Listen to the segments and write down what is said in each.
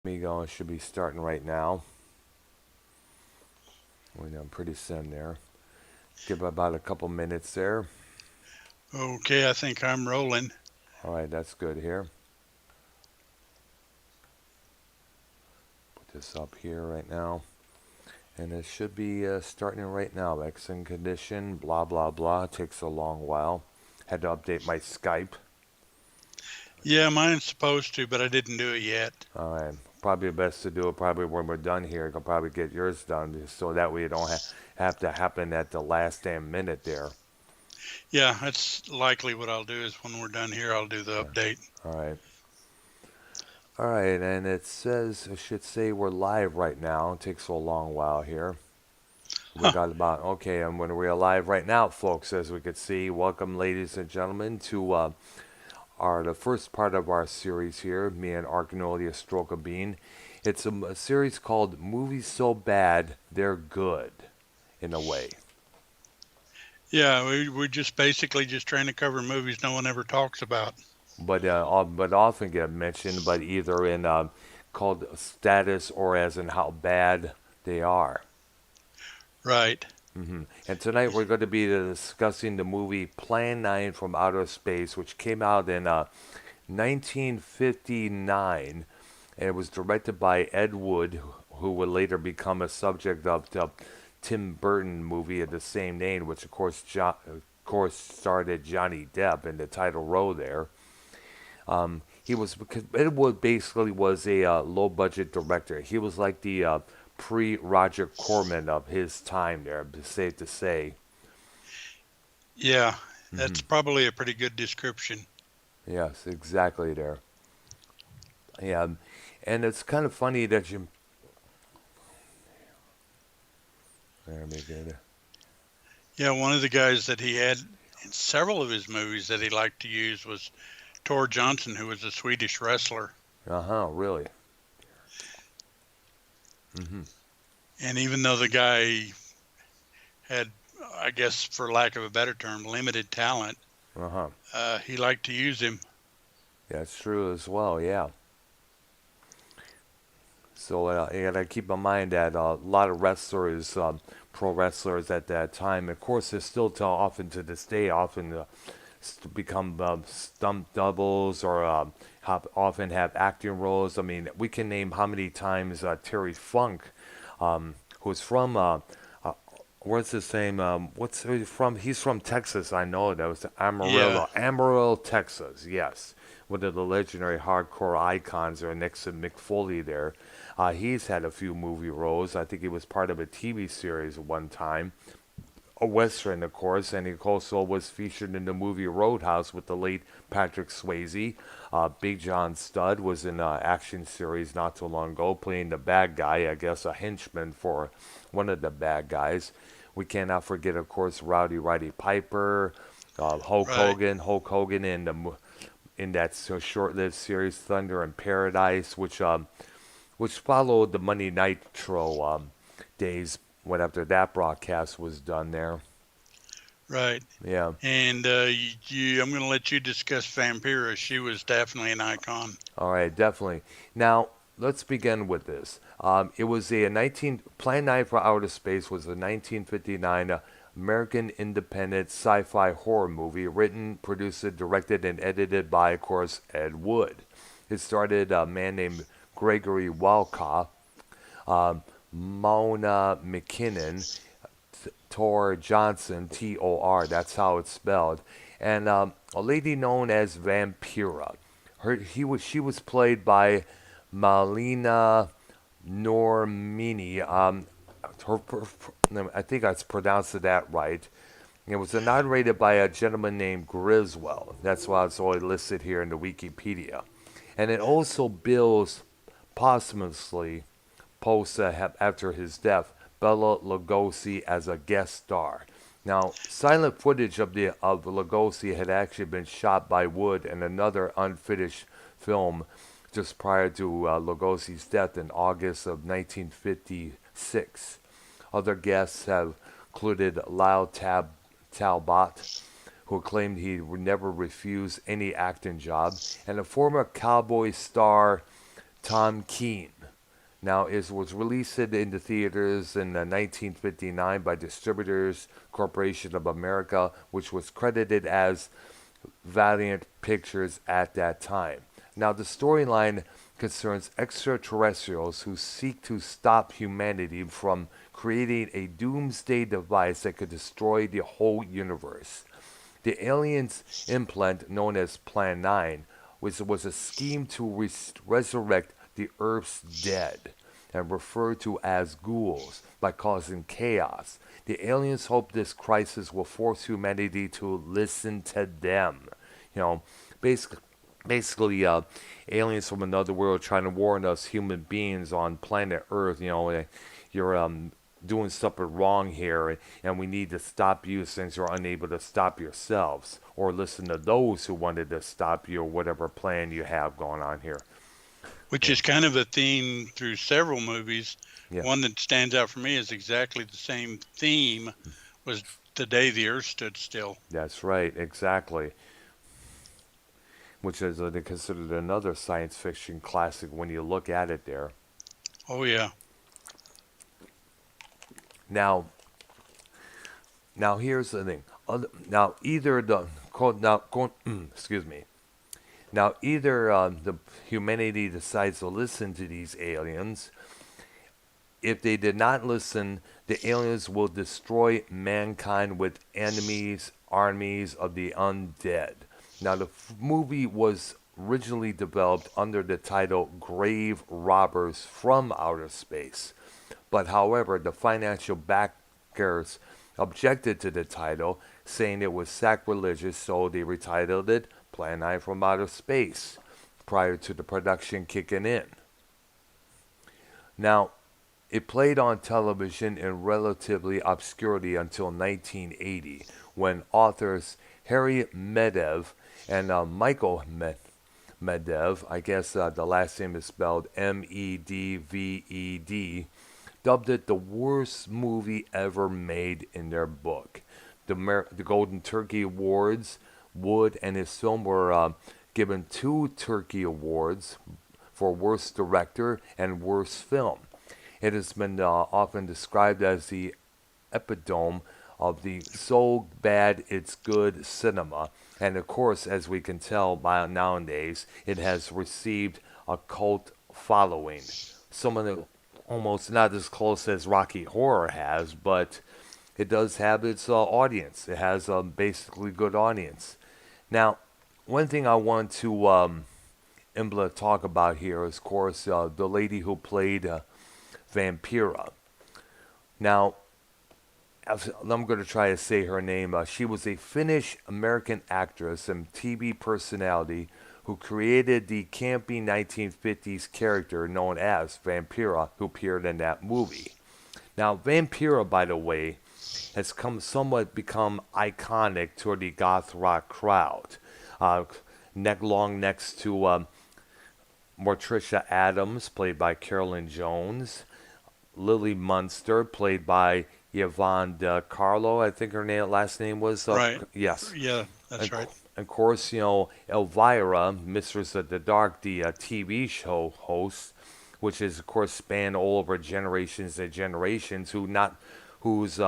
Me going should be starting right now. We're done pretty soon there. Give about a couple minutes there. Okay, I think I'm rolling. All right, that's good here. Put this up here right now. And it should be starting right now. Exit condition, blah, blah, blah. Takes a long while. Had to update my Skype. Yeah, mine's supposed to, but I didn't do it yet. All right. Probably best to do it probably when we're done here. You can probably get yours done so that way you don't have to happen at the last damn minute there. Yeah, that's likely what I'll do is when we're done here, I'll do the Yeah. update. All right. All right, and it should say we're live right now. It takes a long while here. We Huh. got about, okay, and when we're live right now, folks, as we could see, welcome, ladies and gentlemen, to the first part of our series here, me and Arknolia Stroke a Bean. It's a series called Movies So Bad They're Good, in a way. Yeah, we're just basically just trying to cover movies no one ever talks about. But often get mentioned, but either in called status or as in how bad they are. Right. And tonight we're going to be discussing the movie Plan 9 from Outer Space, which came out in 1959. And it was directed by Ed Wood, who would later become a subject of the Tim Burton movie of the same name, which of course starred Johnny Depp in the title role there. He was because Ed Wood basically was a low budget director. He was like the pre Roger Corman of his time there, safe to say. Yeah, Hmm. that's probably a pretty good description. Yes, exactly there. Yeah, and it's kind of funny that you. There, me good. Yeah, one of the guys that he had in several of his movies that he liked to use was Tor Johnson, who was a Swedish wrestler. Uh huh. Really. Hmm. And even though the guy had, I guess, for lack of a better term, limited talent, Uh huh. he liked to use him. That's true as well. Yeah. So you gotta keep in mind that a lot of wrestlers, pro wrestlers at that time, of course, they're still to, often to this day, often become stunt doubles or often have acting roles. I mean, we can name how many times Terry Funk, who's from uh, what's his name? What's he from? He's from Texas. I know that was Yeah, Amarillo, Texas. Yes, one of the legendary hardcore icons there next to Mick Foley there. He's had a few movie roles. I think he was part of a TV series one time, a western, of course, and he also was featured in the movie Roadhouse with the late Patrick Swayze. Big John Studd was in an action series not too long ago, playing the bad guy, I guess a henchman for one of the bad guys. We cannot forget, of course, Rowdy Roddy Piper, right. Hulk Hogan in that short-lived series Thunder in Paradise, which followed the Monday Nitro days when after that broadcast was done there. Right. Yeah. And I'm going to let you discuss Vampira. She was definitely an icon. All right, definitely. Now, let's begin with this. It was a 19 Plan 9 for Outer Space was a 1959 American independent sci-fi horror movie written, produced, directed, and edited by, of course, Ed Wood. It started a man named Gregory Walcott, Mona McKinnon, Tor Johnson, Tor. That's how it's spelled, and a lady known as Vampira. She was played by Malina Normini. I think I pronounced that right. It was narrated by a gentleman named Griswell. That's why it's only listed here in the Wikipedia. And it also bills posthumously post after his death Bela Lugosi as a guest star. Now, silent footage of Lugosi had actually been shot by Wood in another unfinished film just prior to Lugosi's death in August of 1956. Other guests have included Talbot, who claimed he would never refuse any acting job, and a former cowboy star Tom Keene. Now, it was released into theaters in 1959 by Distributors Corporation of America, which was credited as Valiant Pictures at that time. Now, the storyline concerns extraterrestrials who seek to stop humanity from creating a doomsday device that could destroy the whole universe. The aliens' implant, known as Plan 9, which was a scheme to resurrect the Earth's dead and referred to as ghouls by causing chaos. The aliens hope this crisis will force humanity to listen to them. You know, basically, basically, aliens from another world trying to warn us human beings on planet Earth. You're doing something wrong here, and we need to stop you since you're unable to stop yourselves, or listen to those who wanted to stop you, or whatever plan you have going on here. which Yeah, is kind of a theme through several movies. yeah, One that stands out for me is exactly the same theme was The Day the Earth Stood Still. that's right, exactly. Which is considered another science fiction classic when you look at it there. Oh yeah. Now, now here's the thing. Now either the excuse me. Now either the humanity decides to listen to these aliens. If they did not listen, the aliens will destroy mankind with enemies, armies of the undead. Now, the movie was originally developed under the title Grave Robbers from Outer Space. But, however, the financial backers objected to the title, saying it was sacrilegious, so they retitled it Plan 9 from Outer Space prior to the production kicking in. Now, it played on television in relatively obscurity until 1980, when authors Harry Medev and Michael Medev, I guess the last name is spelled Medved, dubbed it the worst movie ever made in their book. The Golden Turkey Awards, Wood and his film were given two Turkey Awards for Worst Director and Worst Film. It has been often described as the epitome of the so bad it's good cinema. And of course, as we can tell by nowadays, it has received a cult following. Some of the almost not as close as Rocky Horror has, but it does have its audience. It has a basically good audience. Now, one thing I want to talk about here is, of course, the lady who played Vampira. Now, I'm going to try to say her name. She was a Finnish American actress and TV personality who created the campy 1950s character known as Vampira, who appeared in that movie. Now, Vampira, by the way, has somewhat become iconic to the goth rock crowd. Uh, long next to Morticia Adams, played by Carolyn Jones, Lily Munster, played by Yvonne De Carlo, I think last name was. Right. Yes. Yeah, And, that's right. of course, Elvira, Mistress of the Dark, the TV show host, which is, of course, spanned all over generations and generations, whose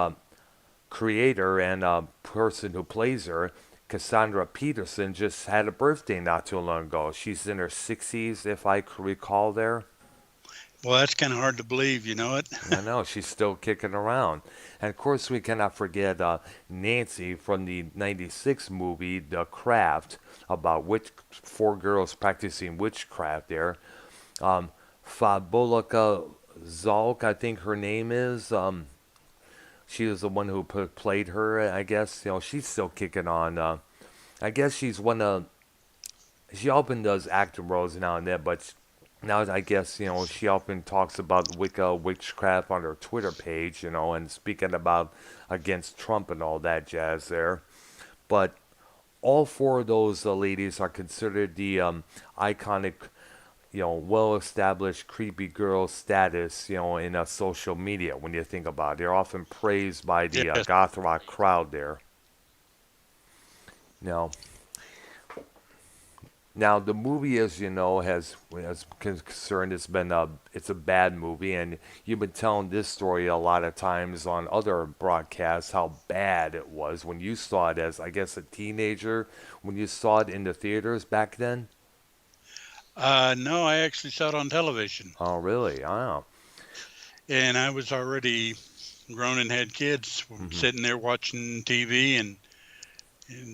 creator and person who plays her, Cassandra Peterson, just had a birthday not too long ago. She's in her 60s, if I recall there. Well, that's kind of hard to believe, you know it? I know, she's still kicking around. And of course, we cannot forget Nancy from the 96 movie The Craft, about four girls practicing witchcraft there. Fabulika Zalk, I think her name is. She was the one who played her, I guess. She's still kicking on. I guess she's one of. She often does acting roles now and then, but now I guess she often talks about Wicca witchcraft on her Twitter page, and speaking about against Trump and all that jazz there. But all four of those ladies are considered the iconic, well-established creepy girl status, in social media. When you think about it, they're often praised by the Yes. goth rock crowd there. Now, Now the movie, as you know, as concerned, it's a bad movie, and you've been telling this story a lot of times on other broadcasts how bad it was when you saw it as, I guess, a teenager when you saw it in the theaters back then. No, I actually saw it on television, Oh, really? Oh. and I was already grown and had kids Hmm. sitting there watching TV, and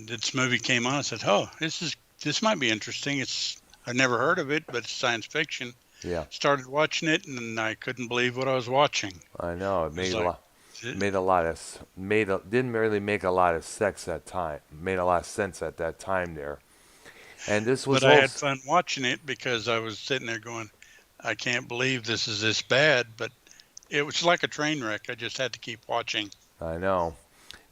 this movie came on. I said, "Oh, this might be interesting." I've never heard of it, but it's science fiction. Yeah, Started watching it, and I couldn't believe what I was watching. I know. It It was made a like, lot. Made a lot of didn't really make a lot of sex at time. Made a lot of sense at that time there. And this but was I had also, fun watching it because I was sitting there going, "I can't believe this is this bad." But it was like a train wreck. I just had to keep watching. I know.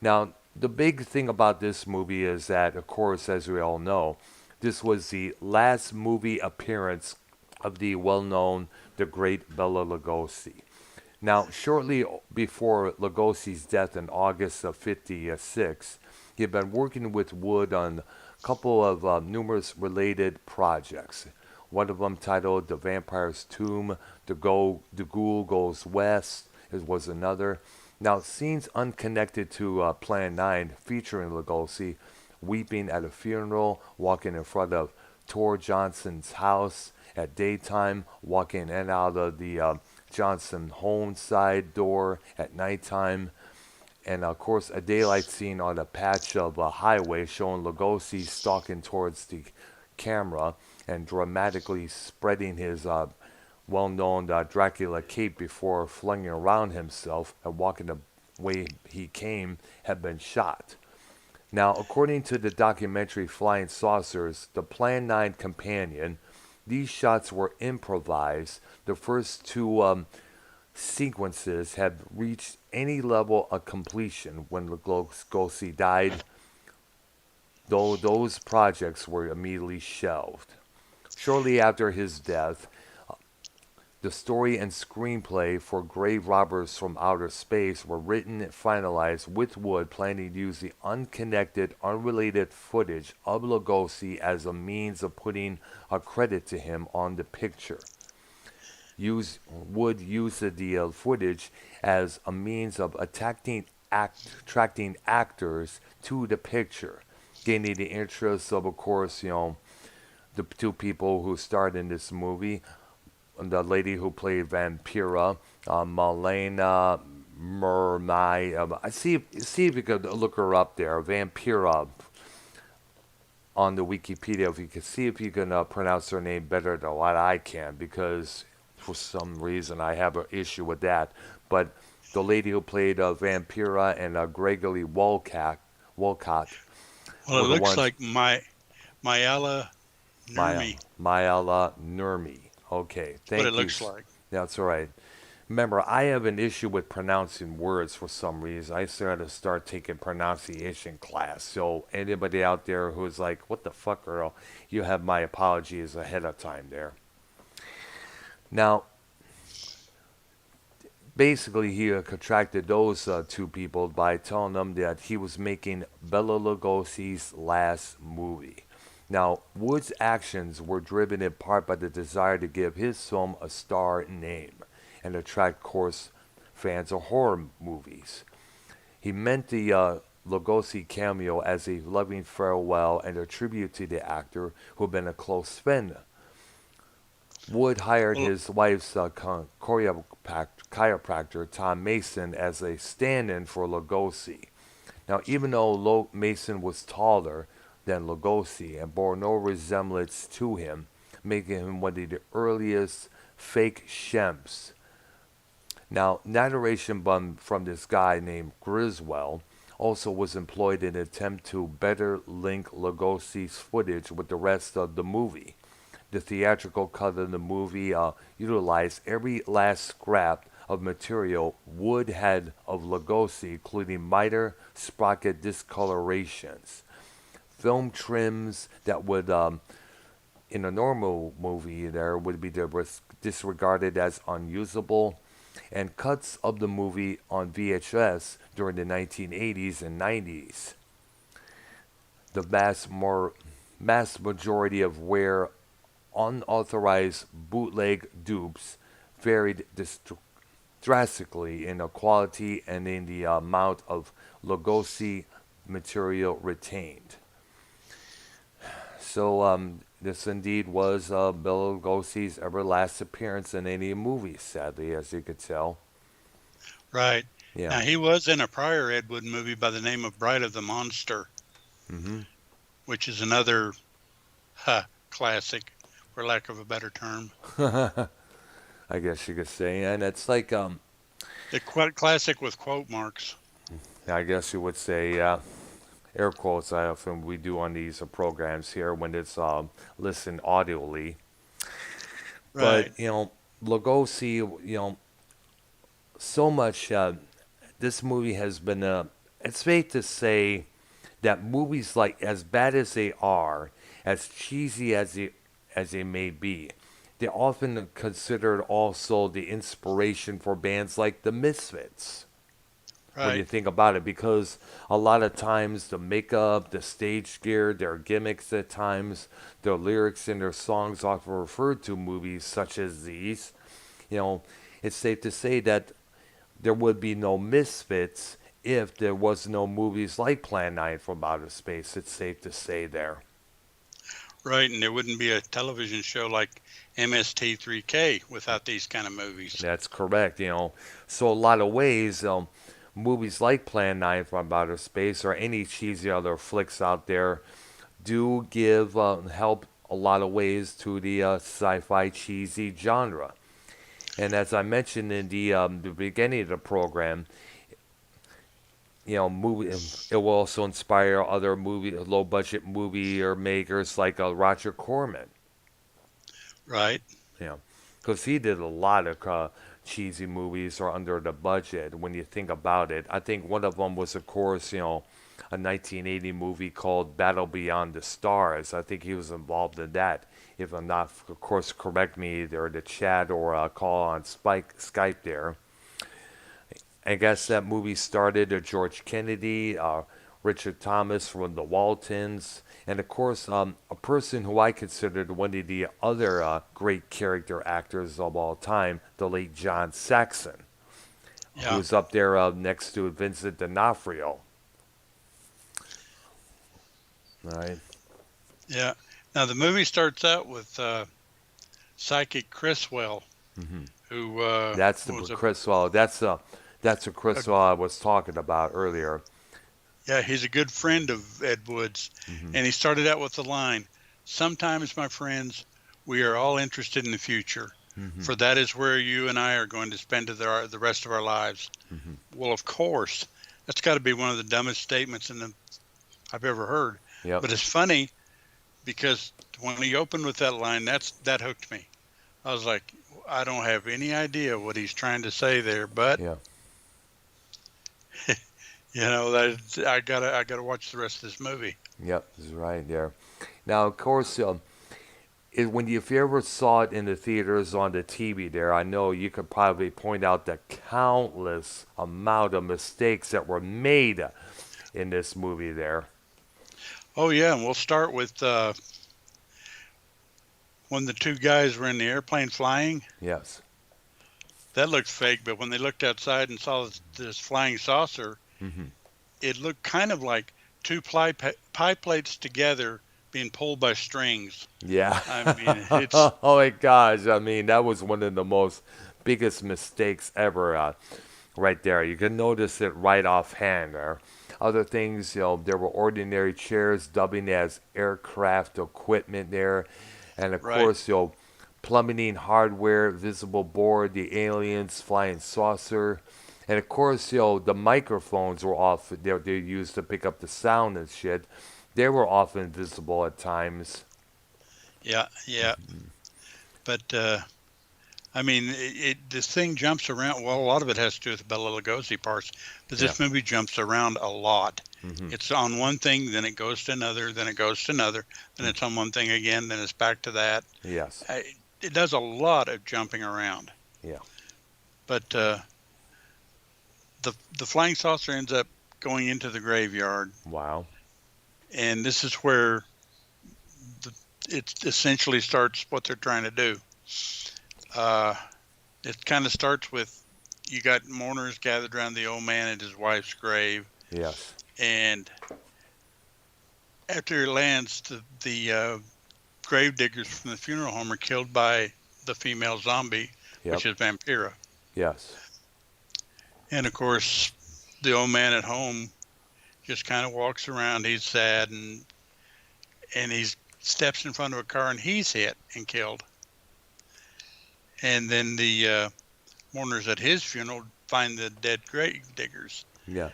Now, the big thing about this movie is that, of course, as we all know, this was the last movie appearance of the well-known, the great Bela Lugosi. Now, shortly before Lugosi's death in August of '56, he had been working with Wood on a couple of numerous related projects. One of them titled The Vampire's Tomb, The Ghoul Goes West, was another. Now, scenes unconnected to Plan 9 featuring Lugosi weeping at a funeral, walking in front of Tor Johnson's house at daytime, walking in and out of the Johnson home side door at nighttime, and of course a daylight scene on a patch of a highway showing Lugosi stalking towards the camera and dramatically spreading his well-known Dracula cape before flinging around himself and walking the way he came had been shot. Now, according to the documentary Flying Saucers, the Plan 9 companion, these shots were improvised. The first two sequences had reached any level of completion when Lugosi died, though those projects were immediately shelved. Shortly after his death, the story and screenplay for Grave Robbers from Outer Space were written and finalized, with Wood planning to use the unconnected, unrelated footage of Lugosi as a means of putting a credit to him on the picture. Wood used the footage as a means of attracting actors to the picture, gaining the interest of course, the two people who starred in this movie, the lady who played Vampira, Malena Mermai. See if you could look her up there, Vampira, on the Wikipedia. If you could see if you can pronounce her name better than what I can, because for some reason I have an issue with that. But the lady who played Vampira and Gregory Wolcott Well, were it the looks ones. like Mayala Nurmi. Mayala Nurmi. Okay, What it thank you. looks like. That's all right. Remember, I have an issue with pronouncing words for some reason. I started to start taking pronunciation class. So anybody out there who's like, "What the fuck, Earl?" You have my apologies ahead of time there. Now, basically, he contracted those two people by telling them that he was making Bela Lugosi's last movie. Now, Wood's actions were driven in part by the desire to give his film a star name and attract, of course, fans of horror movies. He meant the Lugosi cameo as a loving farewell and a tribute to the actor who had been a close friend. Wood hired Well, his wife's chiropractor, Tom Mason, as a stand in for Lugosi. Now, even though Mason was taller than Lugosi and bore no resemblance to him, making him one of the earliest fake Shemps. Now, narration from this guy named Griswell also was employed in an attempt to better link Lugosi's footage with the rest of the movie. The theatrical cut of the movie utilized every last scrap of material Wood had of Lugosi, including miter sprocket discolorations, film trims that would, in a normal movie, there would be disregarded as unusable, and cuts of the movie on VHS during the 1980s and 90s. The vast more mass majority of where unauthorized bootleg dupes varied drastically in the quality and in the amount of Lugosi material retained. So this indeed was Bela Lugosi's ever last appearance in any movie, sadly, as you could tell. Right. Yeah. Now, he was in a prior Ed Wood movie by the name of Bride of the Monster, Hmm. which is another classic, for lack of a better term. I guess you could say, and it's like The classic with quote marks. I guess you would say air quotes. I often we do on these programs here when it's listened audibly. But Right. Lugosi, so much. This movie has been. It's safe to say that movies like as bad as they are, as cheesy as they may be, they're often considered also the inspiration for bands like the Misfits. When you Right. think about it, because a lot of times the makeup, the stage gear, their gimmicks at times, their lyrics in their songs often referred to movies such as these. You know, it's safe to say that there would be no Misfits if there was no movies like Plan 9 from Outer Space. It's safe to say there. Right. And there wouldn't be a television show like MST3K without these kind of movies. That's correct. So a lot of ways, movies like Plan 9 from Outer Space or any cheesy other flicks out there do give help a lot of ways to the sci-fi cheesy genre. And as I mentioned in the beginning of the program, movie it will also inspire other low budget movie or makers like Roger Corman. Right. You know, because he did a lot of cheesy movies or under the budget. When you think about it, I think one of them was, of course, a 1980 movie called Battle Beyond the Stars. I think he was involved in that. If I'm not, of course, correct me either in the chat or call on Skype there. I guess that movie started George Kennedy, Richard Thomas from the Waltons, and of course, a person who I considered one of the other great character actors of all time, the late John Saxon, Yeah. who's up there next to Vincent D'Onofrio. All right. Yeah. Now, the movie starts out with psychic Criswell, Hmm. who That's the was Chris. Well, that's what a Chris I was talking about earlier. yeah, he's a good friend of Ed Wood's, Hmm. and he started out with the line, "Sometimes, my friends, we are all interested in the future, Hmm. for that is where you and I are going to spend the rest of our lives." Hmm. Well, of course, that's got to be one of the dumbest statements I've ever heard. Yep. But it's funny because when he opened with that line, that hooked me. I was like, I don't have any idea what he's trying to say there, but Yeah. that I gotta watch the rest of this movie. Yep. That's right there. Now, of course, if you ever saw it in the theaters on the TV there, I know you could probably point out the countless amount of mistakes that were made in this movie there. Oh yeah, and we'll start with when the two guys were in the airplane flying. Yes. That looked fake, but when they looked outside and saw this flying saucer, Hmm. it looked kind of like two pie plates together being pulled by strings. Yeah. I mean, it's Oh my gosh. I mean, that was one of the most biggest mistakes ever right there. You can notice it right offhand there. Other things, there were ordinary chairs dubbing as aircraft equipment there. And of right. course, plummeting hardware, visible board, the aliens, flying saucer. And of course, the microphones were off. They're used to pick up the sound and shit. They were often visible at times. Yeah, yeah. But I mean, this thing jumps around. Well, a lot of it has to do with the Bela Lugosi parts, but Yeah. this movie jumps around a lot. Hmm. It's on one thing, then it goes to another, then it goes to another, then it's on one thing again, then it's back to that. Yes. It does a lot of jumping around. Yeah. But the flying saucer ends up going into the graveyard, Wow. and this is where it essentially starts what they're trying to do. Uh, it kind of starts with you got mourners gathered around the old man at his wife's grave, Yes. and after it lands, the grave diggers from the funeral home are killed by the female zombie, Yep. which is Vampira. Yes. And of course, the old man at home just kind of walks around. He's sad, and he steps in front of a car and he's hit and killed. And then the mourners at his funeral find the dead grave diggers. Yeah.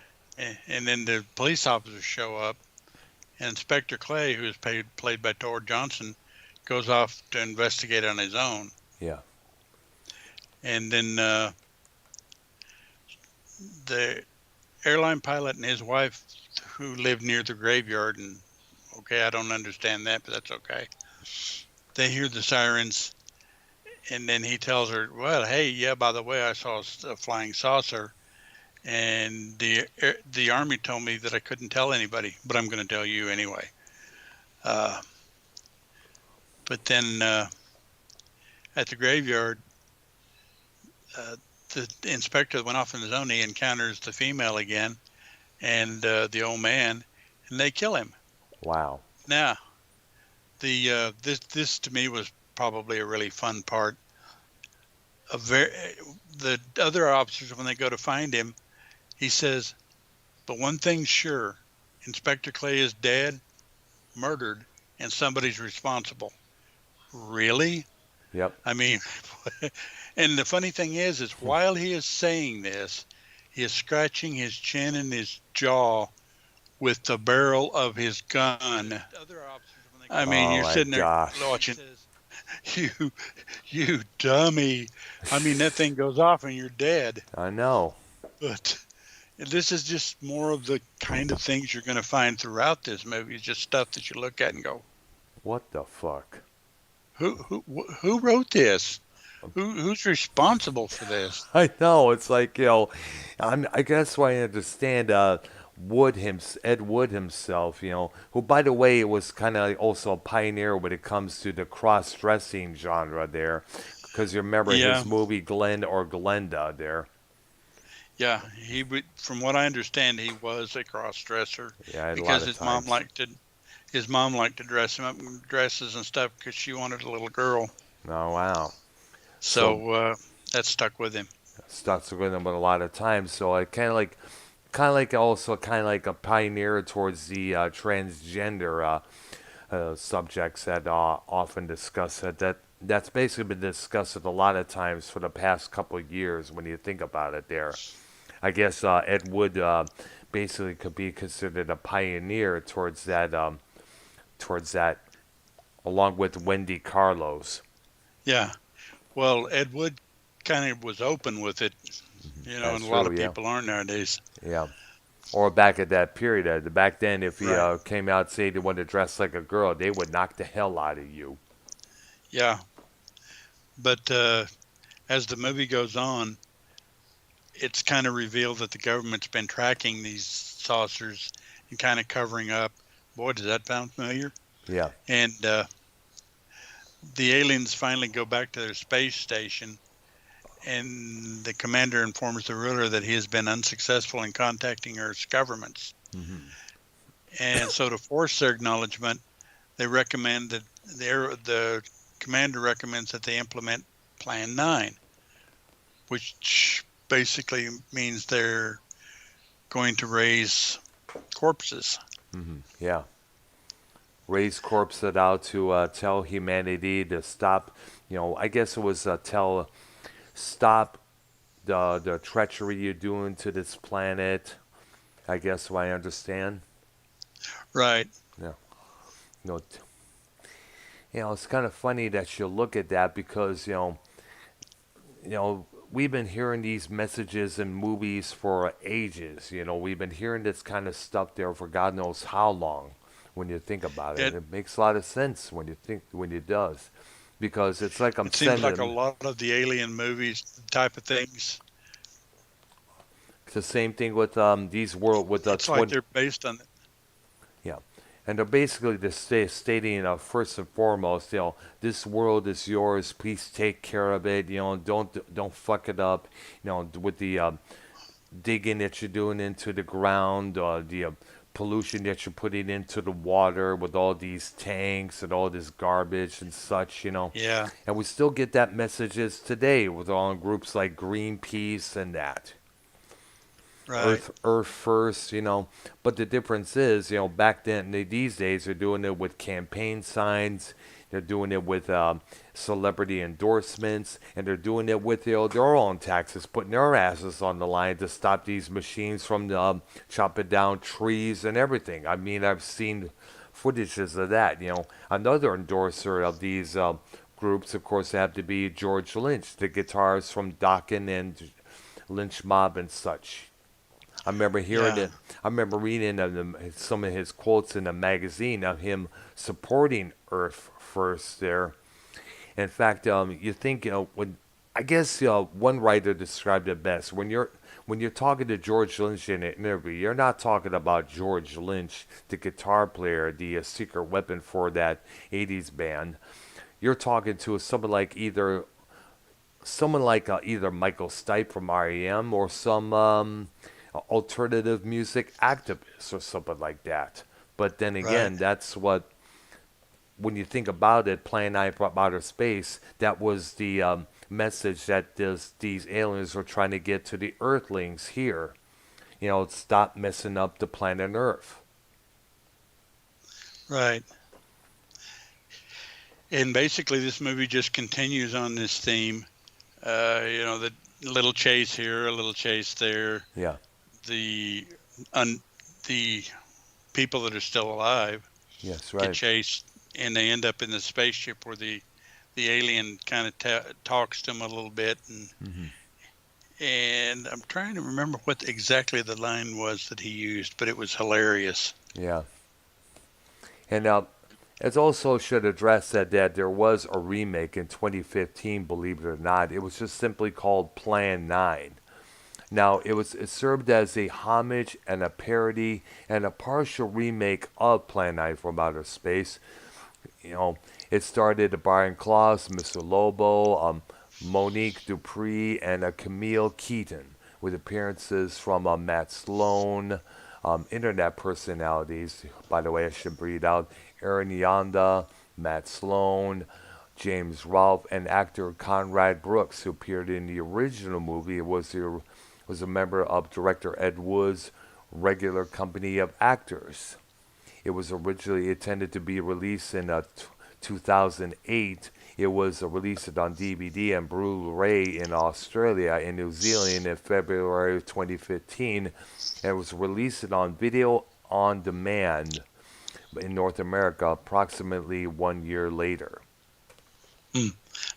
And then the police officers show up, and Inspector Clay, who is played by Tor Johnson, goes off to investigate on his own. Yeah. And then the airline pilot and his wife, who live near the graveyard, and okay, I don't understand that, but that's okay. They hear the sirens, and then he tells her, well, hey, yeah, by the way, I saw a flying saucer, and the Army told me that I couldn't tell anybody, but I'm going to tell you anyway. But then at the graveyard, the inspector went off on his own. He encounters the female again and the old man, and they kill him. Wow. Now, this to me was probably a really fun part. The other officers, when they go to find him, he says, but one thing's sure, Inspector Clay is dead, murdered, and somebody's responsible. Really? Yep. I mean, and the funny thing is while he is saying this, he is scratching his chin and his jaw with the barrel of his gun. I mean, Oh you're my sitting there gosh. watching, you dummy. I mean, that thing goes off and you're dead. I know. But this is just more of the kind of things you're going to find throughout this movie. It's just stuff that you look at and go, What the fuck? who wrote this? Who's responsible for this? I know. It's like, I guess what I understand, Ed Wood himself, who, by the way, was kind of also a pioneer when it comes to the cross-dressing genre there. Because you remember Yeah. his movie Glenn or Glenda there. Yeah, from what I understand, he was a cross-dresser Yeah, a because lot of his mom times. liked to dress him up in dresses and stuff because she wanted a little girl. Oh, wow. So that stuck with him. Stuck with him a lot of times. So I also kind of like a pioneer towards the transgender subjects that often discuss it. That's basically been discussed a lot of times for the past couple of years when you think about it there. I guess Ed Wood basically could be considered a pioneer towards that, along with Wendy Carlos. Yeah. Well, Ed Wood kind of was open with it, That's and a lot true, of yeah. people aren't nowadays. Yeah. Or back at that period, back then, if you Right. came out and said you wanted to dress like a girl, they would knock the hell out of you. Yeah. But as the movie goes on, it's kind of revealed that the government's been tracking these saucers and kind of covering up. Boy, does that sound familiar? Yeah. And the aliens finally go back to their space station, and the commander informs the ruler that he has been unsuccessful in contacting Earth's governments. Hmm. And so to force their acknowledgement, they recommend that the commander recommends that they implement Plan 9, which basically means they're going to raise corpses. Hmm. Yeah. Raise corpses out to tell humanity to stop. I guess it was stop the treachery you're doing to this planet. I guess what I understand. Right. Yeah. It's kind of funny that you look at that because we've been hearing these messages in movies for ages. We've been hearing this kind of stuff there for God knows how long. When you think about it, it makes a lot of sense when it does, because it's like It seems like a lot of the alien movies type of things. It's the same thing with these world with It's like they're based on. Yeah, And they're basically just stating, first and foremost, this world is yours. Please take care of it. Don't fuck it up. With the digging that you're doing into the ground, the pollution that you're putting into the water with all these tanks and all this garbage and such. Yeah. And we still get that messages today with all groups like Greenpeace and that. Right. Earth first. But the difference is, back then, these days, they're doing it with campaign signs, they're doing it with celebrity endorsements, and they're doing it with their own taxes, putting their asses on the line to stop these machines from chopping down trees and everything. I mean, I've seen footages of that. Another endorser of these groups, of course, have to be George Lynch, the guitarist from Dokken and Lynch Mob and such. I remember hearing Yeah. it. I remember reading some of his quotes in a magazine of him supporting Earth First there. In fact, you think when I guess one writer described it best when you're talking to George Lynch in an interview, you're not talking about George Lynch, the guitar player, the secret weapon for that '80s band. You're talking to someone like either Michael Stipe from REM or some alternative music activist or something like that. But then Right. again, that's what when you think about it, Plan 9 from outer space, that was the message that these aliens were trying to get to the Earthlings here. Stop messing up the planet Earth. Right. And basically, this movie just continues on this theme. The little chase here, a little chase there. Yeah. The un, the people that are still alive Yes. get Right. chased, and they end up in the spaceship where the alien kind of talks to them a little bit, Hmm. and I'm trying to remember what exactly the line was that he used, but it was hilarious. Yeah. And it also should address that there was a remake in 2015. Believe it or not, it was just simply called Plan 9. Now, it served as a homage and a parody and a partial remake of Plan 9 from Outer Space. You know, it starred Brian Klaus, Mr. Lobo, Monique Dupree, and Camille Keaton, with appearances from Matt Sloan, internet personalities. By the way, I should read out Aaron Yonda, Matt Sloan, James Rolfe, and actor Conrad Brooks, who appeared in the original movie. It was a member of director Ed Wood's regular company of actors. It was originally intended to be released in 2008. It was released on DVD and Blu-ray in Australia and New Zealand in February of 2015, and it was released on video on demand in North America approximately 1 year later. Hmm.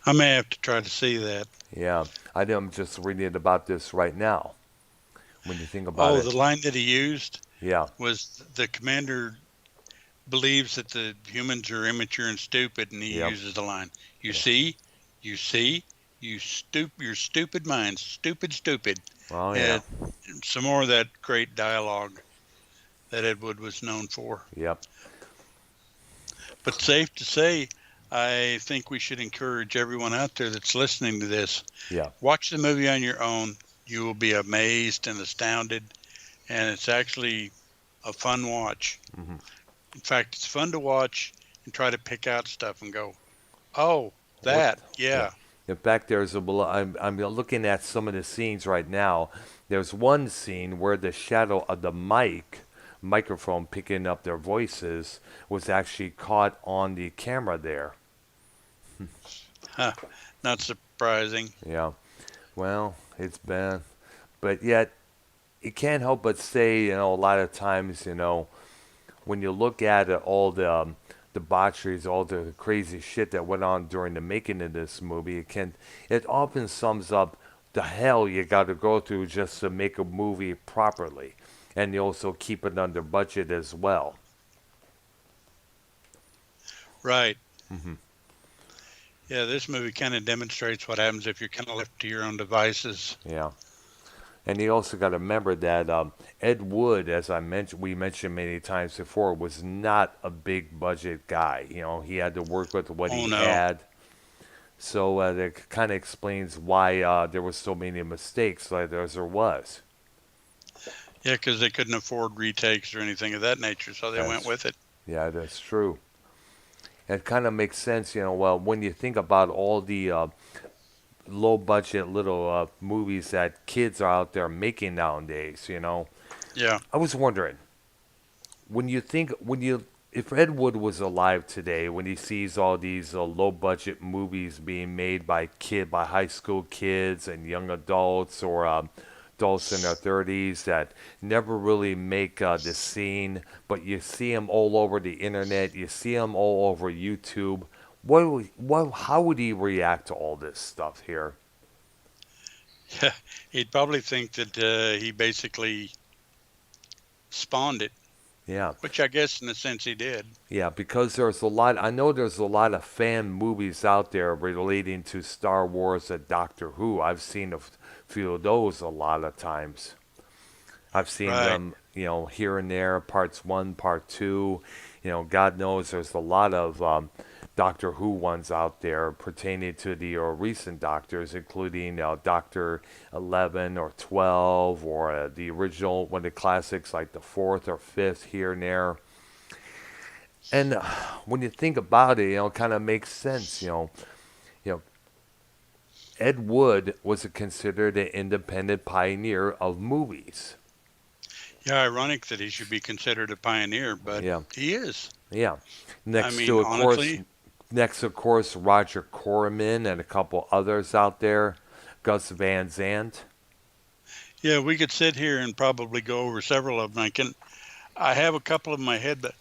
I may have to try to see that. Yeah, I'm just reading about this right now. When you think about Oh, it, the line that he used yeah, was the commander believes that the humans are immature and stupid, and he yep, uses the line, "You yeah. see, you see, your stupid minds, stupid, stupid." Oh yeah, And some more of that great dialogue that Ed Wood was known for. yep, But safe to say, I think we should encourage everyone out there that's listening to this, yeah. watch the movie on your own. You will be amazed and astounded, and it's actually a fun watch. Hmm. In fact, it's fun to watch and try to pick out stuff and go, "Oh, What? that, Yeah. yeah, In fact, I'm looking at some of the scenes right now. There's one scene where the shadow of the microphone picking up their voices was actually caught on the camera there. huh, not surprising." Yeah. Well, it's been, but yet you can't help but say, a lot of times, when you look at it, all the debaucheries, all the crazy shit that went on during the making of this movie, it often sums up the hell you got to go through just to make a movie properly, and you also keep it under budget as well. Right. Hmm. Yeah, this movie kind of demonstrates what happens if you're kind of left to your own devices. Yeah. And you also got to remember that Ed Wood, as we mentioned many times before, was not a big budget guy. You know, he had to work with what Oh he no. had. So that kind of explains why there were so many mistakes like there was. Yeah, because they couldn't afford retakes or anything of that nature, so they went That's with it. yeah, that's true. It kind of makes sense, you know. Well, when you think about all the low budget little movies that kids are out there making nowadays, you know, Yeah. I was wondering when you if Ed Wood was alive today, when he sees all these low budget movies being made by high school kids and young adults or adults in their 30s that never really make the scene, but you see them all over the internet, you see them all over YouTube. How would he react to all this stuff here? Yeah. He'd probably think that he basically spawned it, Yeah. which I guess in a sense he did. Yeah, because I know there's a lot of fan movies out there relating to Star Wars and Doctor Who. I've seen few of those a lot of times. I've seen Right. them, you know, here and there, parts one, part two. You know, God knows there's a lot of Doctor Who ones out there pertaining to the recent Doctors, including Doctor 11 or 12 or the original, one of the classics like the fourth or fifth here and there. And when you think about it, you know, it kind of makes sense. You know, Ed Wood was considered an independent pioneer of movies. Yeah, ironic that he should be considered a pioneer, but Yeah, he is. yeah. I Next mean, to, of course, honestly, Roger Corman and a couple others out there, Gus Van Sant. yeah, we could sit here and probably go over several of them. I have a couple in my head, but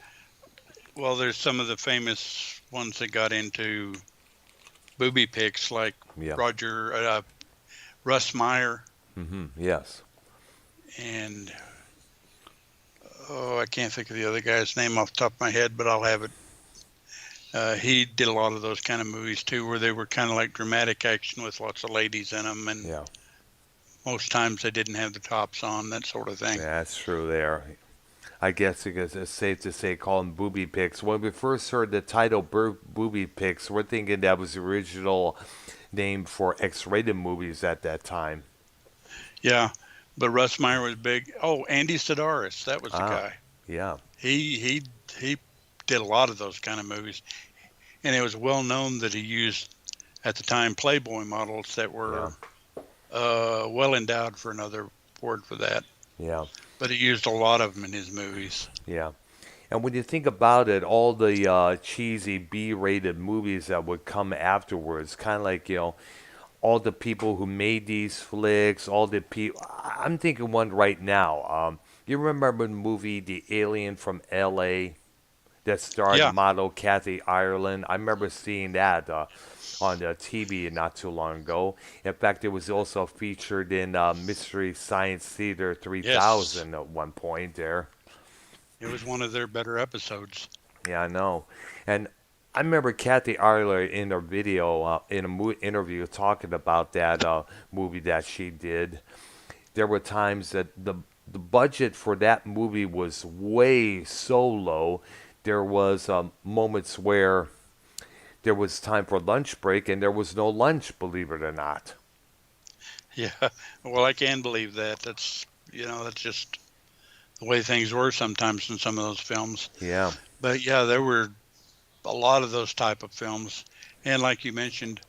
well, there's some of the famous ones that got into booby pics, like Yeah. Roger Russ Meyer, Yes. and oh, I can't think of the other guy's name off the top of my head, but I'll have it. He did a lot of those kind of movies too, where they were kind of like dramatic action with lots of ladies in them, and Yeah. most times they didn't have the tops on, that sort of thing. Yeah, that's true there. I guess it's safe to say call them booby pics. When we first heard the title booby pics, we're thinking that was the original name for X-rated movies at that time. Yeah, but Russ Meyer was big. Oh, Andy Sidaris, that was the Ah, guy. yeah, He did a lot of those kind of movies, and it was well known that he used at the time Playboy models that yeah, were well endowed for another word for that. yeah, But he used a lot of them in his movies. yeah. And when you think about it, all the cheesy B-rated movies that would come afterwards, kind of like, you know, all the people who made these flicks, all the people. I'm thinking one right now. You remember the movie The Alien from L.A. that starred Yeah. model Kathy Ireland? I remember seeing that on the TV not too long ago. In fact, it was also featured in Mystery Science Theater Yes. 3000 at one point there. It was one of their better episodes. Yeah, I know. And I remember Kathy Ireland in a video, in a interview, talking about that movie that she did. There were times that the budget for that movie was way so low. There was moments where there was time for lunch break and there was no lunch, believe it or not. Yeah. Well, I can believe that. That's just the way things were sometimes in some of those films. Yeah, But yeah, there were a lot of those type of films. And like you mentioned,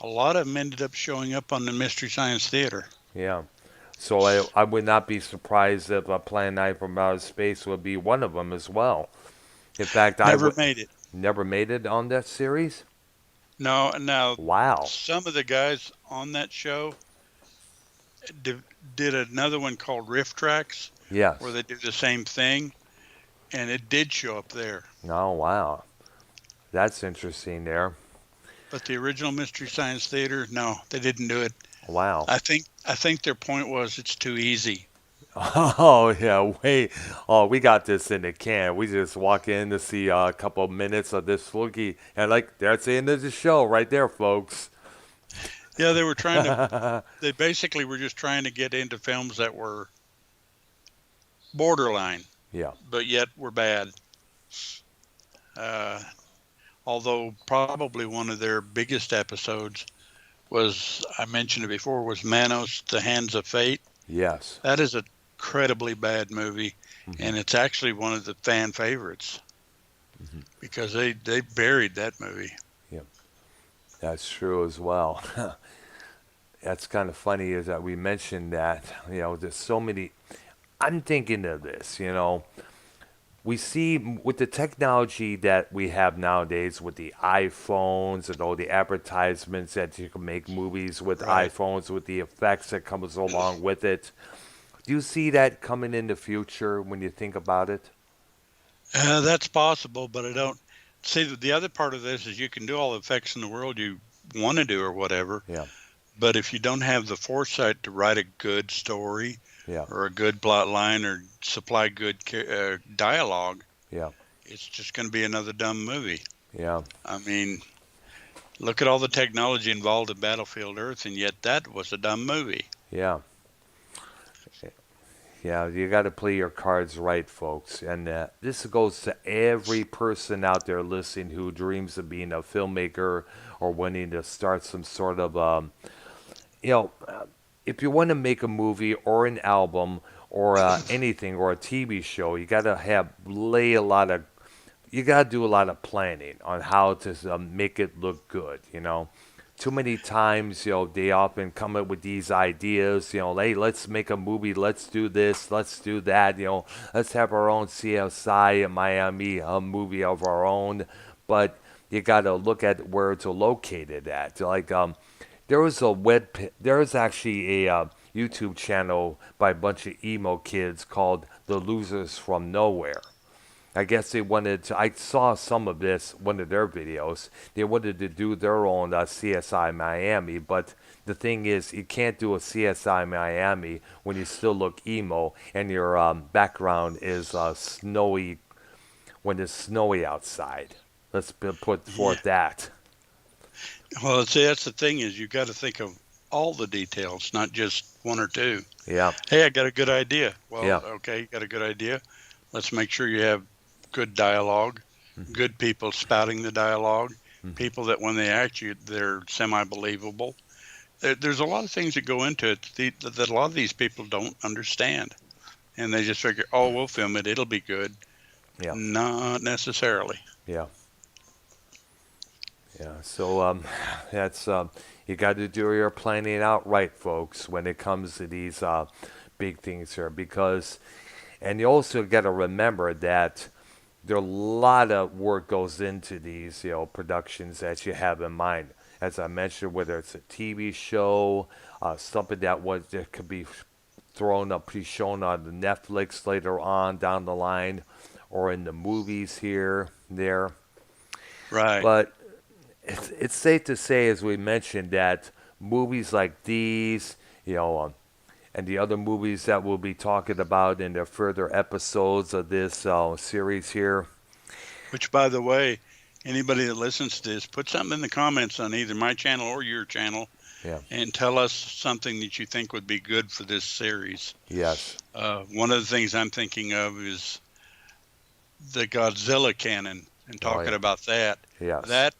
a lot of them ended up showing up on the Mystery Science Theater. yeah. So I would not be surprised if Planet Nine from Outer Space would be one of them as well. In fact, I Never would made it. never made it on that series. No, now Wow. some of the guys on that show did, did another one called Riff Tracks where Yes. they do the same thing, and it did show up there. Oh, wow. That's interesting there. But the original Mystery Science Theater, no, they didn't do it. Wow. I think their point was it's too easy. Oh, yeah. Wait. Oh, we got this in the can. We just walk in to see a couple of minutes of this fluky. And, like, that's the end of the show right there, folks. Yeah, they were trying to. They basically were just trying to get into films that were borderline, Yeah. but yet were bad. Uh, Although probably one of their biggest episodes was, I mentioned it before, was Manos: The Hands of Fate. Yes. That is a incredibly bad movie, Hmm. and it's actually one of the fan favorites Hmm. because they buried that movie. Yeah. That's true as well. That's kind of funny is that we mentioned that, there's so many. I'm thinking of this, we see with the technology that we have nowadays with the iPhones and all the advertisements that you can make movies with Right. iPhones with the effects that comes along with it. Do you see that coming in the future when you think about it? That's possible, but I don't see the other part of this is you can do all the effects in the world you want to do or whatever, Yeah, but if you don't have the foresight to write a good story yeah, or a good plot line or supply good dialogue, yeah, it's just going to be another dumb movie. yeah, I mean, look at all the technology involved in Battlefield Earth, and yet that was a dumb movie. yeah. Yeah, you got to play your cards right, folks. And this goes to every person out there listening who dreams of being a filmmaker or wanting to start some sort of you know, if you want to make a movie or an album or anything or a TV show, you got to you got to do a lot of planning on how to make it look good. Too many times, they often come up with these ideas. Hey, let's make a movie. Let's do this. Let's do that. Let's have our own CSI in Miami, a movie of our own. But you got to look at where it's located at. Like there was actually a YouTube channel by a bunch of emo kids called The Losers from Nowhere. I guess they wanted to. I saw some of this, one of their videos. They wanted to do their own CSI Miami, but the thing is, you can't do a CSI Miami when you still look emo and your background is snowy when it's snowy outside. Put Yeah. forth that. Well, see, that's the thing is you got to think of all the details, not just one or two. Yeah, Hey, I got a good idea. Well, yeah, okay, you got a good idea. Let's make sure you have good dialogue, mhm, good people spouting the dialogue, mhm, people that when they act you, they're semi-believable. There's a lot of things that go into it that a lot of these people don't understand. And they just figure, oh, we'll film it. It'll be good. yeah, Not necessarily. yeah. Yeah, so that's you got to do your planning out right, folks, when it comes to these big things here, because and you also got to remember that there a lot of work goes into these productions that you have in mind. As I mentioned, whether it's a TV show, something that could be thrown up, be shown on the Netflix later on down the line, or in the movies here, there. Right. But it's safe to say, as we mentioned, that movies like these, and the other movies that we'll be talking about in the further episodes of this series here. Which, by the way, anybody that listens to this, put something in the comments on either my channel or your channel Yeah. and tell us something that you think would be good for this series. Yes. One of the things I'm thinking of is the Godzilla canon and Oh talking yeah. about that. Yes. That,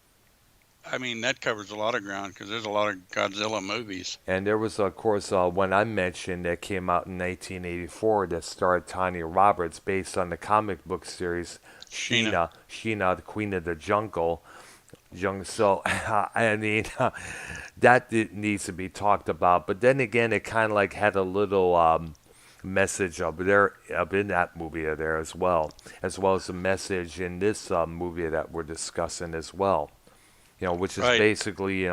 I mean, that covers a lot of ground because there's a lot of Godzilla movies. And there was, of course, one I mentioned that came out in 1984 that starred Tanya Roberts, based on the comic book series Sheena. Sheena, the Queen of the Jungle. So, I mean, that needs to be talked about. But then again, it kind of like had a little message up in that movie there as well as a message in this movie that we're discussing as well. Which is Right. basically,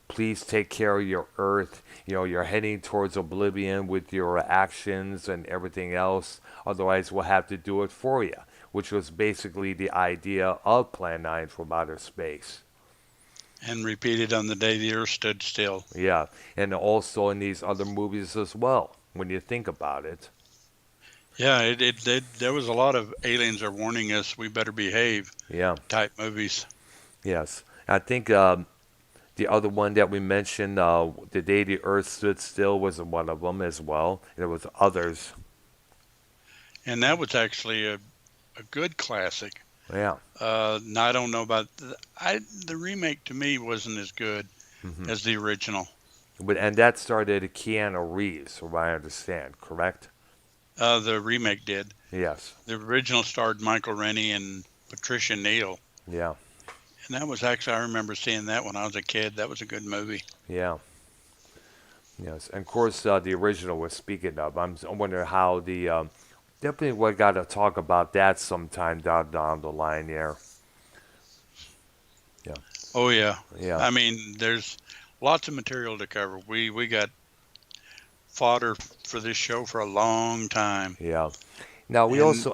please take care of your earth. You're heading towards oblivion with your actions and everything else. Otherwise, we'll have to do it for you, which was basically the idea of Plan 9 from outer space. And repeated on the day the Earth stood still. Yeah, and also in these other movies as well, when you think about it. Yeah, there was a lot of aliens are warning us we better behave Yeah, type movies. yes. I think The other one that we mentioned, The Day the Earth Stood Still, was one of them as well. There was others. And that was actually a good classic. Yeah. Now I don't know about the remake. To me, wasn't as good hmm as the original. and that started Keanu Reeves, from what I understand, correct? The remake did. Yes. The original starred Michael Rennie and Patricia Neal, Yeah. and that was actually, I remember seeing that when I was a kid. That was a good movie. Yeah. Yes. And of course, the original was speaking of. I wonder how the definitely we got to talk about that sometime down the line. There. Yeah. Oh yeah, Yeah. I mean, there's lots of material to cover. We got fodder for this show for a long time, Yeah. and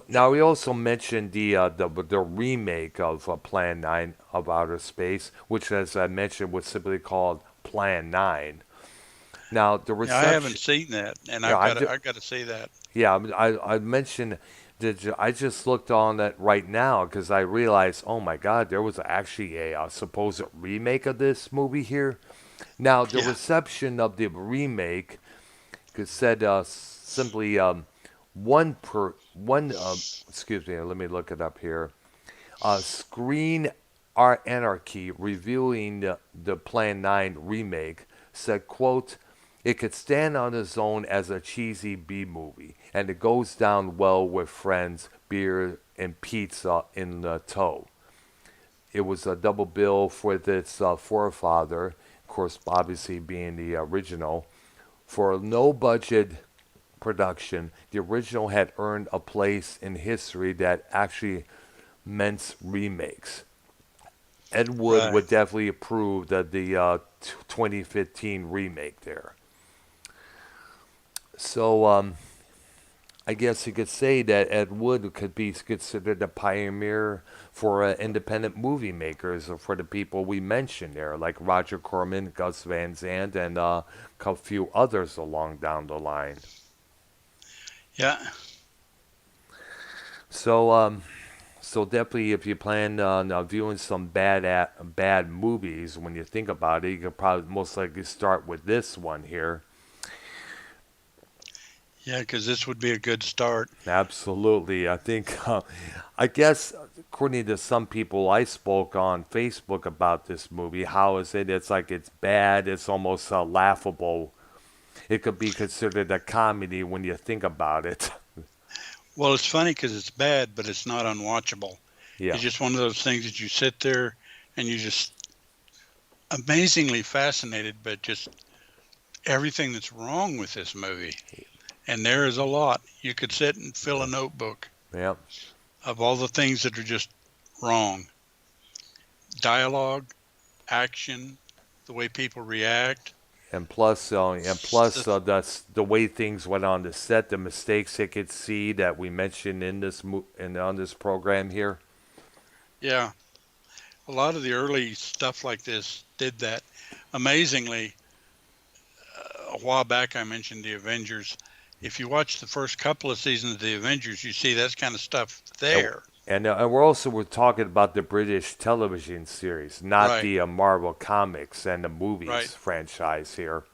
Now we also mentioned the remake of Plan 9 of Outer Space, which, as I mentioned, was simply called Plan 9. Now the yeah, I haven't reception. seen that, and Yeah, I've got to see that. yeah, I mentioned that I just looked on it right now because I realized, oh my God, there was actually a supposed remake of this movie here. Now the Yeah, reception of the remake said simply one excuse me, let me look it up here. Screen Anarchy, reviewing the Plan 9 remake, said, quote, it could stand on its own as a cheesy B movie, and it goes down well with friends, beer, and pizza in the tow. It was a double bill for its forefather, of course, obviously being the original. For a no budget production, the original had earned a place in history that actually meant remakes. Ed Wood right. would definitely approve the 2015 remake there. So I guess you could say that Ed Wood could be considered a pioneer for independent movie makers, or for the people we mentioned there, like Roger Corman, Gus Van Sant, and a few others along down the line. Yeah, So so definitely, if you plan on viewing some bad movies, when you think about it, you could probably most likely start with this one here. yeah, because this would be a good start. Absolutely, I think. I guess according to some people I spoke on Facebook about this movie, how is it? It's like it's bad. It's almost laughable. It could be considered a comedy when you think about it. Well, it's funny because it's bad, but it's not unwatchable. Yeah. It's just one of those things that you sit there and you just amazingly fascinated, but just everything that's wrong with this movie. And there is a lot. You could sit and fill a notebook Yeah. of all the things that are just wrong. Dialogue, action, the way people react. That's the way things went on the set, the mistakes they could see that we mentioned in on this program here. Yeah, a lot of the early stuff like this did that. Amazingly, a while back I mentioned the Avengers. If you watch the first couple of seasons of the Avengers, you see that kind of stuff And, there. and we're talking about the British television series, not Right, the Marvel comics and the right. movies franchise here.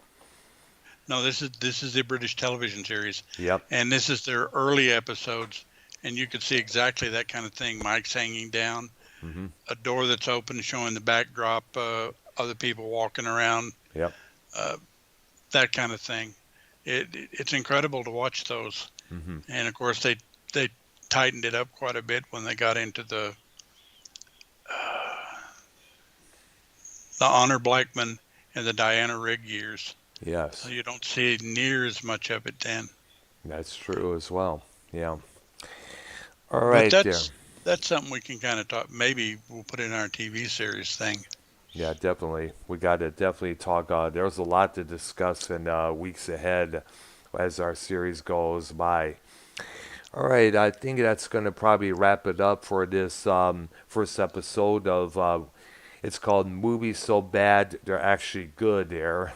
No, this is the British television series, Yep. and this is their early episodes, and you could see exactly that kind of thing. Mike's hanging down, hmm a door that's open showing the backdrop, other people walking around, Yep. uh, that kind of thing. It's incredible to watch those, hmm and of course they tightened it up quite a bit when they got into the Honor Blackman and the Diana Rigg years. So Yes, you don't see near as much of it then. that's true as well. Yeah. All But right, there. that's something we can kind of talk. Maybe we'll put in our TV series thing. Yeah, definitely. We got to definitely talk. There's a lot to discuss in weeks ahead as our series goes by. All right, I think that's going to probably wrap it up for this first episode of. It's called "Movies So Bad They're Actually Good." There,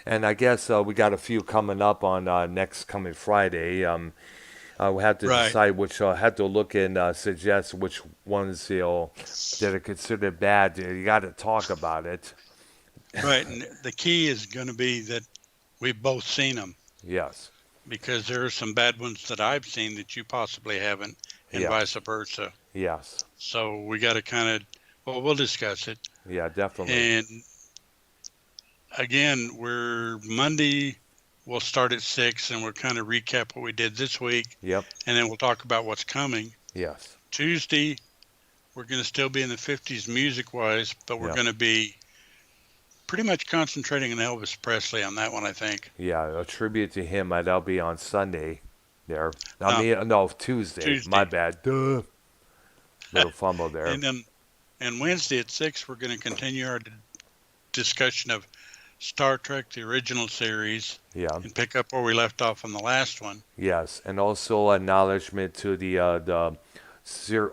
and I guess we got a few coming up on next coming Friday. We have to Right, decide which. Have to look and suggest which ones that are considered bad. You got to talk about it. right. And the key is going to be that we've both seen them, Yes. because there are some bad ones that I've seen that you possibly haven't, and Yeah. vice versa. Yes. So we got to kind of, well, we'll discuss it. Yeah. Definitely. And again, we're Monday. We'll start at 6, and we'll kind of recap what we did this week, Yep. and then we'll talk about what's coming. Yes. Tuesday, we're going to still be in the 50s music wise, but we're Yep. going to be pretty much concentrating on Elvis Presley on that one, I think. Yeah. A tribute to him. That'll be on Sunday. There. I Uh, mean, no, Tuesday. My Tuesday. bad. Duh. Little fumble there. And then and Wednesday at 6, we're going to continue our discussion of Star Trek, the original series, Yeah. and pick up where we left off on the last one. Yes, and also acknowledgement to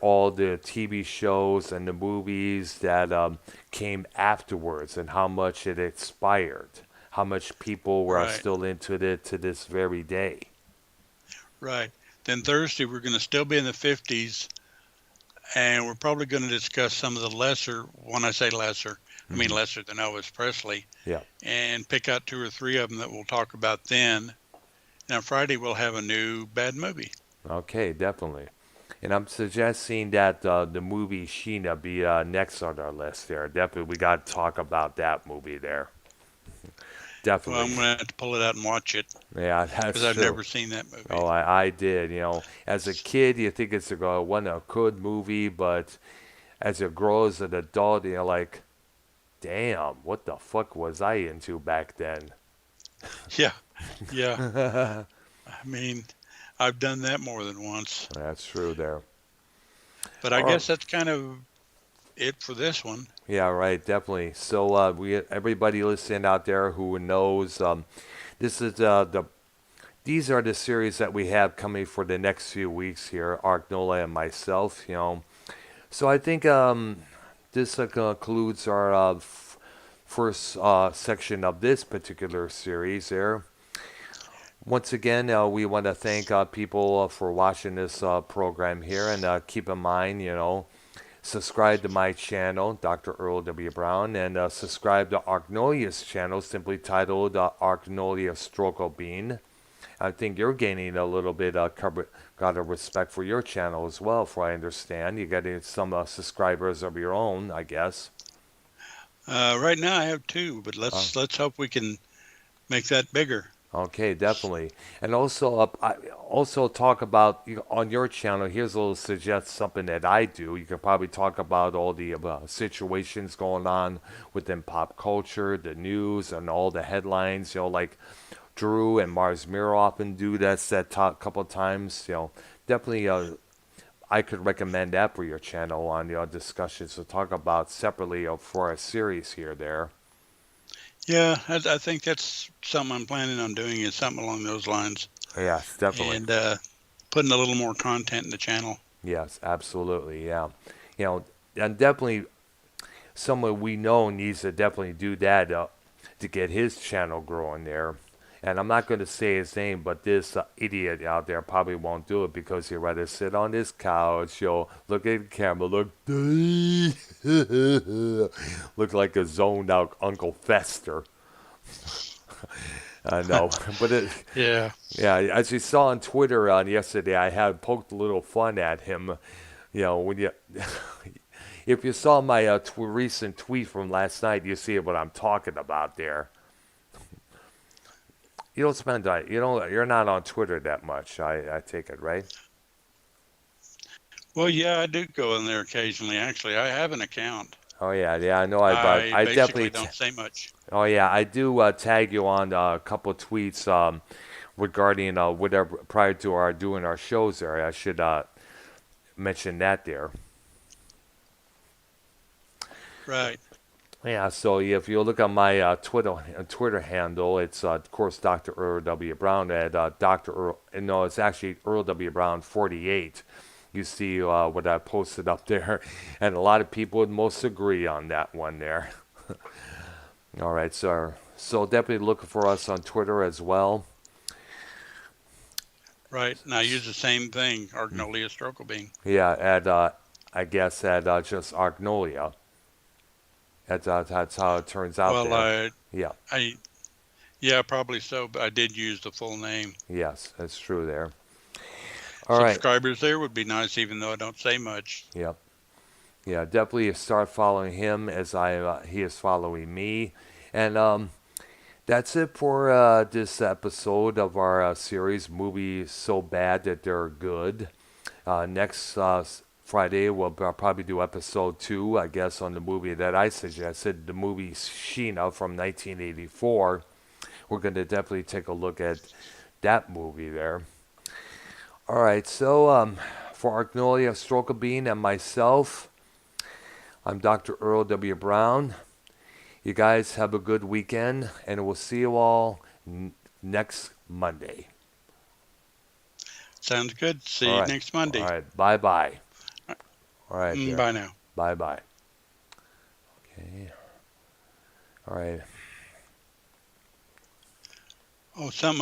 all the TV shows and the movies that came afterwards, and how much it expired, how much people were Right, still into it to this very day. right. Then Thursday, we're going to still be in the 50s, and we're probably going to discuss some of the lesser, when I say lesser, I mean Hmm. lesser than Elvis Presley, Yeah. and pick out 2 or 3 of them that we'll talk about then. And on Friday, we'll have a new bad movie. Okay, definitely. And I'm suggesting that the movie Sheena be next on our list there. Definitely, we got to talk about that movie there. Well, I'm Definitely. going to have to pull it out and watch it Yeah, because that's I've true. never seen that movie. Oh, I did. As a kid, you think it's one a good movie, but as it grows an adult, you're like, damn, what the fuck was I into back then? Yeah, yeah. I mean, I've done that more than once. That's true there. But I Or guess that's kind of it for this one. yeah, right, definitely. So we everybody listening out there who knows, this is these are the series that we have coming for the next few weeks here, Arknolia and myself. So I think this concludes our first section of this particular series there. Once again, we want to thank people for watching this program here, and keep in mind, subscribe to my channel, Dr. Earl W. Brown, and subscribe to Argnolia's channel, simply titled Arknolia Stroke Bean. I think you're gaining a little bit got a respect for your channel as well, for I understand. You got some subscribers of your own, I guess. Right now, I have 2, but Uh, let's hope we can make that bigger. Okay, definitely. And also, I also talk about on your channel. Here's a little suggest something that I do. You can probably talk about all the situations going on within pop culture, the news, and all the headlines. Like Drew and Mars Mirror often do that. Said talk a couple of times. Definitely. I could recommend that for your channel on discussions to talk about separately for a series here there. Yeah, I think that's something I'm planning on doing, is something along those lines, Yes, definitely. and putting a little more content in the channel. Yes, absolutely. Yeah. And definitely someone we know needs to definitely do that to get his channel growing there. And I'm not going to say his name, but this idiot out there probably won't do it because he'd rather sit on his couch, look at the camera, look like a zoned out Uncle Fester. I know, but Yeah. yeah, as you saw on Twitter on yesterday, I had poked a little fun at him. When you if you saw my recent tweet from last night, you see what I'm talking about there. You don't spend you're not on Twitter that much. I take it, right? Well, yeah, I do go in there occasionally. Actually, I have an account. Oh yeah, yeah. I know. I I basically definitely. don't say much. Oh yeah, I do tag you on a couple tweets regarding whatever prior to our doing our shows there. I should mention that there. Right. Yeah, so if you look on my Twitter handle, it's of course Dr. Earl W. Brown at Dr. Earl. No, it's actually Earl W. Brown 48. You see what I posted up there, and a lot of people would most agree on that one there. All right, so definitely look for us on Twitter as well. Right. And I use the same thing, Arknolia strokebean. Yeah, at I guess at just Arknolia. That's how it turns out Well, there. Yeah, I, yeah, probably so, but I did use the full name. yes, that's true there. All right. Subscribers there would be nice, even though I don't say much. Yep. Yeah, definitely start following him as he is following me. And that's it for this episode of our series, Movies So Bad That They're Good. Next Friday, we'll probably do episode 2, I guess, on the movie that I suggested, the movie Sheena from 1984. We're going to definitely take a look at that movie there. All right, so for Arknolia Strokebean and myself, I'm Dr. Earl W. Brown. You guys have a good weekend, and we'll see you all next Monday. Sounds good. See All you right. next All Monday. right. Bye-bye. All right there. Bye now. Bye-bye. Okay. All right. Oh, something